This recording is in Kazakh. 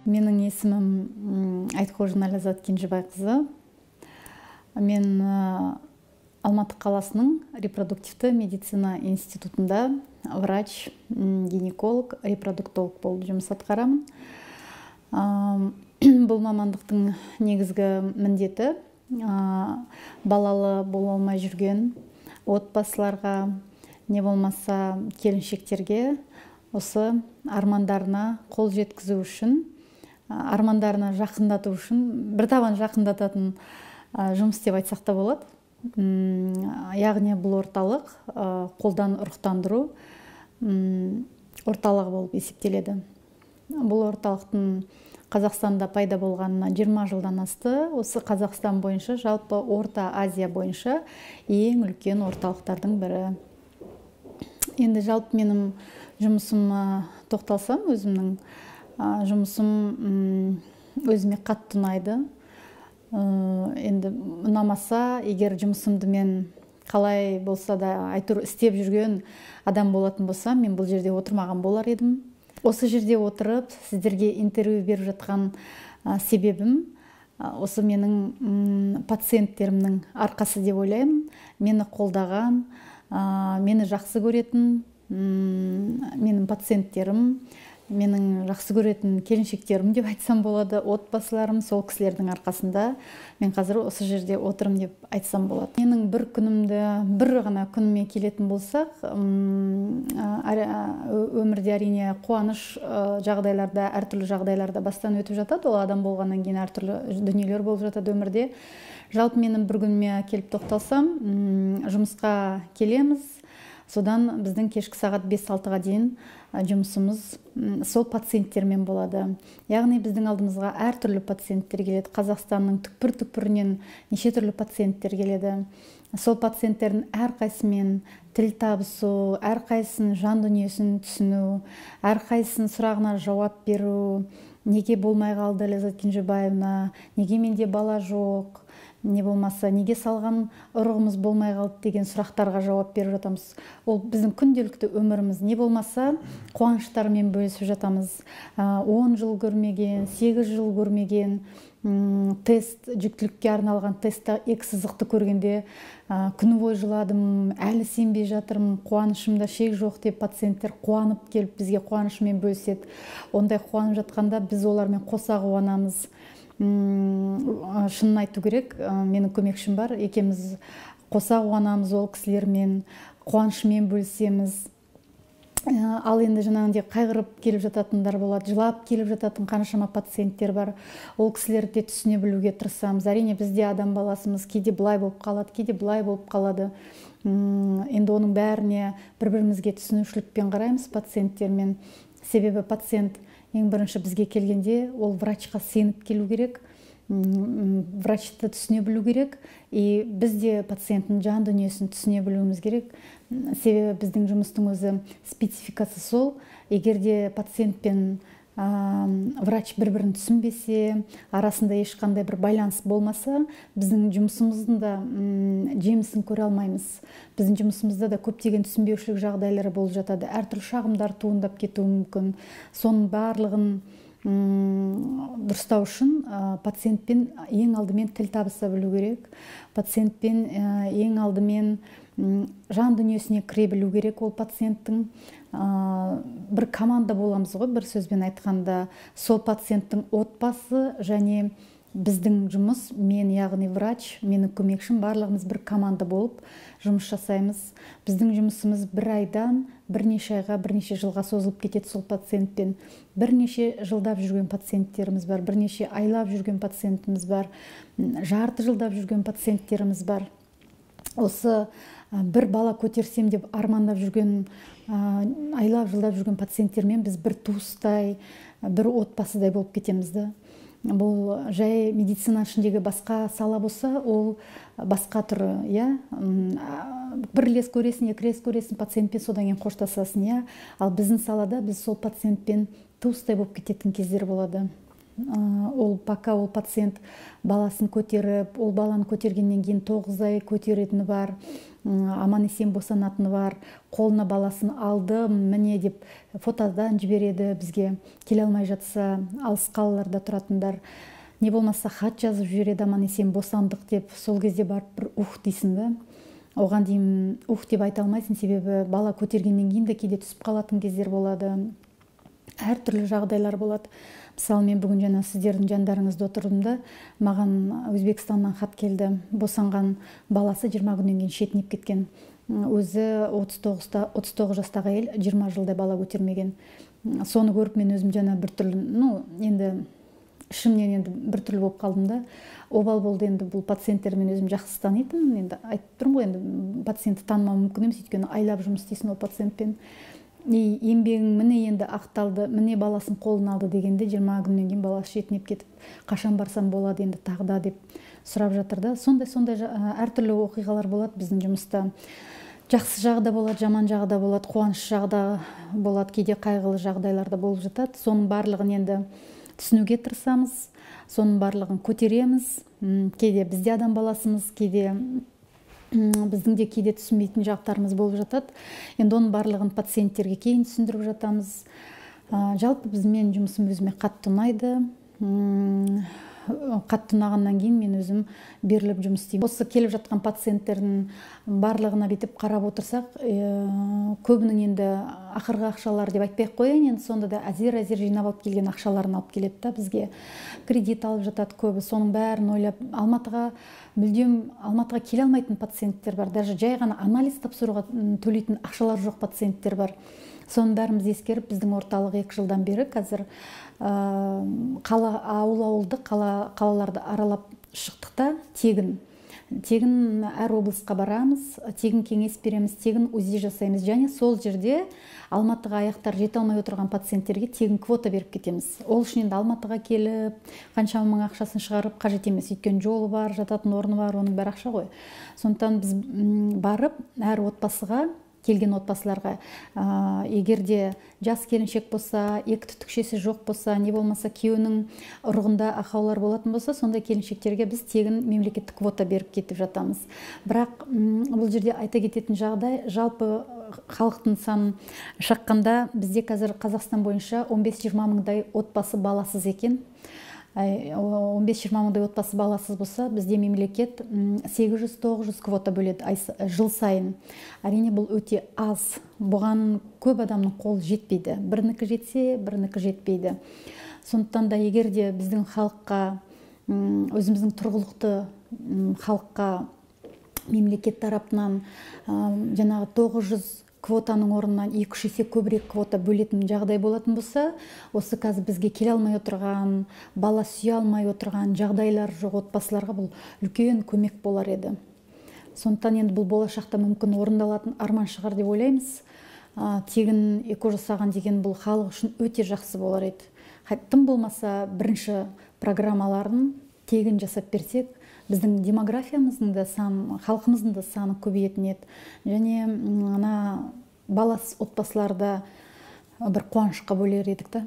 Менің есімім Айтқожина Ләззат Кенжебайқызы. Мен Алматы қаласының репродуктивті медицина институтында врач, гинеколог, репродуктолог болып жұмыс атқарамын. Бұл мамандықтың негізгі міндеті балалы бола алмай жүрген отбасыларға, не болмаса келіншектерге осы армандарына қол жеткізу үшін, армандарына жақындату үшін, бір табан жақындататын жұмыс деп айтсақ та болады. Яғни бұл орталық қолдан ұрықтандыру орталығы болып есептеледі. Бұл орталықтың Қазақстанда пайда болғанына 20 жылдан асты. Осы Қазақстан бойынша, жалпы Орта Азия бойынша ең үлкен орталықтардың бірі. Енді жалпы менің жұмысыма тоқталсам, өзімнің жұмысым өзіме қатты ұнайды. Енді ұнамаса, егер жұмысымды мен қалай болса да айтыр істеп жүрген адам болатын болсам, мен бұл жерде отырмаған болар едім. Осы жерде отырып, сіздерге интервью беріп жатқан себебім осы менің пациенттерімнің арқасы деп ойлаймын. Мені қолдаған, мені жақсы көретін менің пациенттерім, менің жақсы көретін келіншектерім деп айтсам болады, отбасыларым, сол кісілердің арқасында мен қазір осы жерде отырым деп айтсам болады. Менің бір күнімді, бір ғана күніме келетін болсақ, өмірде әрине қуаныш жағдайларда, әртүрлі жағдайларда бастан өтіп жатады. Ол адам болғаннан кейін әртүрлі дүниелер болып жатады өмірде. Жалпы менің бір күніме келіп тоқталсам, жұмысқа келеміз. Содан біздің кешкі сағат 5-6-ға дейін жұмысымыз сол пациенттермен болады. Яғни біздің алдымызға әртүрлі пациенттер келеді. Қазақстанның түкпір-түкпірінен неше түрлі пациенттер келеді. Сол пациенттердің әрқайсымен тіл табысу, әрқайсының жан дүниесін түсіну, әрқайсының сұрағына жауап беру, неге болмай қалды Ләззат Кенжебаевна, неге менде бала жоқ, не болмаса, неге салған ұрығымыз болмай қалды деген сұрақтарға жауап беріп жатамыз. Ол біздің күнделікті өміріміз. Не болмаса, қуаныштармен бөлісіп жатамыз. 10 жыл көрмеген, 8 жыл көрмеген тест, жүктілікке арналған тестта X сызықты көргенде күні бойы жыладым, әлі сенбей жатырмын, қуанышымда шек жоқ деп пациенттер қуанып келіп бізге қуанышымен бөліседі. Ондай қуанып жатқанда біз олармен қоса қуанамыз. Шынын айту керек, менің көмекшім бар, екеуміз қоса қуанамыз, ол кісілермен қуанышымен бөлісеміз. Ал енді жаңағындай қайғырып келіп жататындар болады, жылап келіп жататын қаншама пациенттер бар. Ол кісілерді түсіне білуге тырысамыз. Әрине бізде адам баласымыз, кейде былай болып қалады, кейде былай болып қалады. Енді оның бәріне бір-бірімізге түсінушілікпен қараймыз пациенттермен. Себебі пациент ең бірінші бізге келгенде ол врачқа сеніп келу керек, врачты түсіне білу керек, и біз де пациенттің жан дүниесін түсіне білуіміз керек. Себебі біздің жұмыстың өзі спецификасы сол. Егерде пациент пен врач бір-бірін түсінбесе, арасында ешқандай бір байланыс болмаса, біздің жұмысымыздың да жемісін көре алмаймыз. Біздің жұмысымызда да көптеген түсінбеушілік жағдайлары болып жатады. Әртүрлі шағымдар туындап кетуі мүмкін. Соның барлығын дұрыстау үшін пациентпен ең алдымен тіл табыса білу керек. Пациентпен ең алдымен жан дүниесіне кіре білу керек. Ол пациенттің бір команда боламыз ғой, бір сөзбен айтқанда. Сол пациенттің отбасы және біздің жұмыс, мен яғни врач, менің көмекшім, барлығымыз бір команда болып жұмыс жасаймыз. Біздің жұмысымыз бір айдан бірнеше айға, бірнеше жылға созылып кетеді сол пациентпен. Бірнеше жылдап жүрген пациенттеріміз бар, бірнеше айлап жүрген пациентіміз бар, жарты жылдап жүрген пациенттеріміз бар. Осы бір бала көтерсем деп армандап жүрген, айлап жылдап жүрген пациенттермен біз бір туыстай, бір отбасыдай болып кетеміз. Бұл жай медицина ішіндегі басқа сала болса, ол басқа түрі, бір лес көресің, екі лес көресің, пациентпен содан кейін қоштасасың, ал біздің салада біз сол пациентпен туыстай болып кететін кездер болады. Пока ол пациент баласын көтеріп, ол баланы көтергеннен кейін 9 ай көтеретіні бар, аман есен босанатыны бар, қолына баласын алды міне деп фотодан жібереді бізге, келе алмай жатса алыс қалаларда тұратындар, не болмаса хат жазып жібереді аман есен босандық деп. Сол кезде барып бір дейсің да. Оған дейін деп айта алмайсың, себебі бала көтергеннен кейін де кейде түсіп қалатын кездер болады. Әртүрлі жағдайлар болады. Мысалы, мен бүгін жаңа сіздердің жандарыңызда отырдым да, маған Өзбекстаннан хат келді. Босанған баласы 20 күннен кейін шетінеп кеткен. Өзі 39 жастағы әйел, 20 жылдай бала көтермеген. Соны көріп мен өзім жаңа біртүрлі, енді ішімнен енді біртүрлі болып қалдым да. Обал болды, енді бұл пациенттер мен өзім жақсы танитын, енді айтып тұрмын ғой, енді пациентті танымау мүмкін емес, өйткені айлап жұмыс істейсің ол пациентпен. Еңбегің міне енді ақталды, міне баласын қолына алды дегенде 20 күннен кейін баласы шетінеп кетіп, қашан барсам болады енді тағда деп сұрап жатыр да. Сондай әртүрлі оқиғалар болады біздің жұмыста. Жақсы жағы да болады, жаман жағы да болады, қуаныш жағы да болады, кейде қайғылы жағдайларда болып жатады. Соның барлығын енді түсінуге тырысамыз, соның барлығын көтереміз. Кейде бізде адам баласымыз, кейде біздің де кейде түсінбейтін жақтарымыз болып жатады. Енді оның барлығын пациенттерге кейін түсіндіріп жатамыз. Жалпы мен жұмысым өзіме қатты ұнайды. Қатты ұнағаннан кейін мен өзім беріліп жұмыс істеймін. Осы келіп жатқан пациенттердің барлығына бүйтіп қарап отырсақ, көбінің енді ақырғы ақшалар деп айтпай-ақ қояйын, енді сонда да әзер жинап алып келген ақшаларын алып келеді да бізге. Кредит алып жатады көбі. Соның бәрін ойлап, Алматыға келе алмайтын пациенттер бар. Даже жай ғана анализ тапсыруға төлейтін ақшалар жоқ пациенттер бар. Соның бәріміз ескеріп, біздің орталық 2 жылдан бері қазір ауылды қалаларды аралап шықтық та, тегін әр облысқа барамыз, тегін кеңес береміз, тегін УЗИ жасаймыз, және сол жерде Алматыға аяқтар жете алмай отырған пациенттерге тегін квота беріп кетеміз. Ол үшін енді Алматыға келіп, қанша мың ақшасын шығарып қажет емес, өйткені жолы бар, жататын орны бар, оның бәрі ақша ғой. Сондықтан біз барып әр отбасыға, келген отбасыларға, егер де жас келіншек болса, 2 түтікшесі жоқ болса, не болмаса күйеуінің ұрығында ақаулар болатын болса, сондай келіншектерге біз тегін мемлекеттік квота беріп кетіп жатамыз. Бірақ бұл жерде айта кететін жағдай, жалпы халықтың санын шаққанда бізде қазір Қазақстан бойынша 15-20 мыңдай отбасы баласыз екен. 15-20 мыңдай отбасы баласыз болса, бізде мемлекет 800-900 квота бөледі жыл сайын. Әрине бұл өте аз. Бұған көп адамның қолы жетпейді. Бірінікі жетсе, бірінікі жетпейді. Сондықтан да егер де біздің халыққа, өзіміздің тұрғылықты халыққа мемлекет тарапынан жаңағы 900 квотаның орнынан 2-3 есе көбірек квота бөлетін жағдай болатын болса, осы қазір бізге келе алмай отырған, бала сүйе алмай отырған жағдайлар жоқ отбасыларға бұл үлкен көмек болар еді. Сондықтан енді бұл болашақта мүмкін орындалатын арман шығар деп ойлаймыз. Тегін эко жасаған деген бұл халық үшін өте жақсы болар еді. Тым болмаса бірінші программаларын тегін жасап берсек, біздің демографиямыздың да саны, халқымыздың да саны көбейетін еді. Және баласыз отбасыларда бір қуанышқа бөлер едік та.